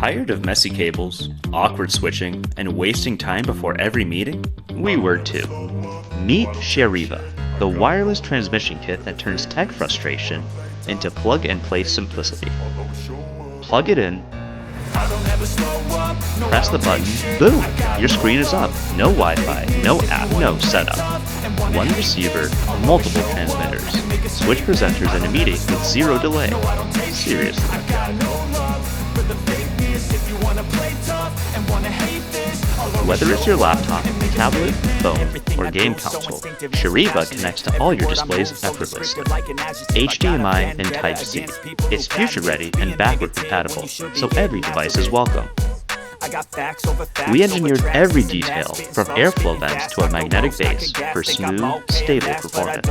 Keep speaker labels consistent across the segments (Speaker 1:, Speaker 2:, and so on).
Speaker 1: Tired of messy cables, awkward switching, and wasting time before every meeting? We were too. Meet Xercise, the wireless transmission kit that turns tech frustration into plug-and-play simplicity. Plug it in, press the button, boom! Your screen is up. No Wi-Fi, no app, no setup. One receiver, multiple transmitters. Switch presenters in a meeting with zero delay. Seriously. Whether it's your laptop, tablet, phone, or game console, Xercise connects to all your displays effortlessly. HDMI and Type-C. It's future-ready and backward compatible, so every device is welcome. We engineered every detail, from airflow vents to a magnetic base, for smooth, stable performance.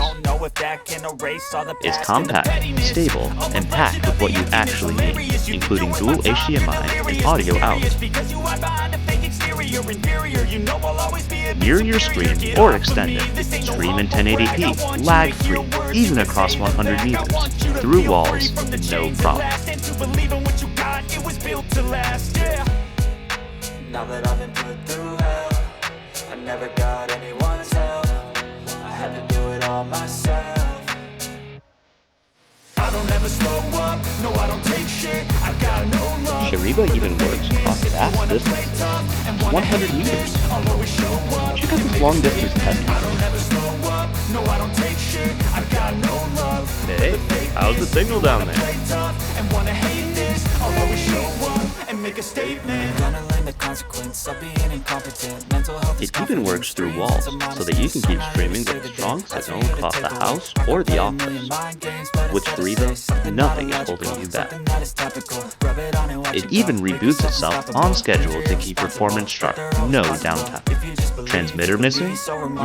Speaker 1: It's compact, stable, and packed with what you actually need, including dual HDMI and audio out. Mirror your screen or extend it. Stream in 1080p, lag-free, even across 100 meters. Through walls, no problem.
Speaker 2: Now that I've been put through hell, I never got anyone's help. I had to do it all myself. I don't ever slow up, no I don't take shit. I got no love.
Speaker 1: Xercise even works across vast distances, 100 meters. Check out this long distance test. Hey, how's the signal down there? It even works through walls, so that you can keep streaming with a strong signal across the house or the office. With Xercise, nothing is holding you back. It even reboots itself on schedule to keep performance sharp, no downtime. Transmitter missing?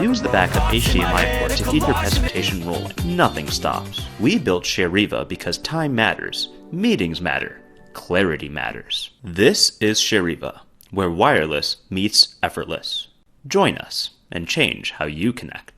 Speaker 1: Use the backup HDMI port to keep your presentation rolling. Nothing stops. We built Xercise because time matters, meetings matter, clarity matters. This is Xercise, where wireless meets effortless. Join us and change how you connect.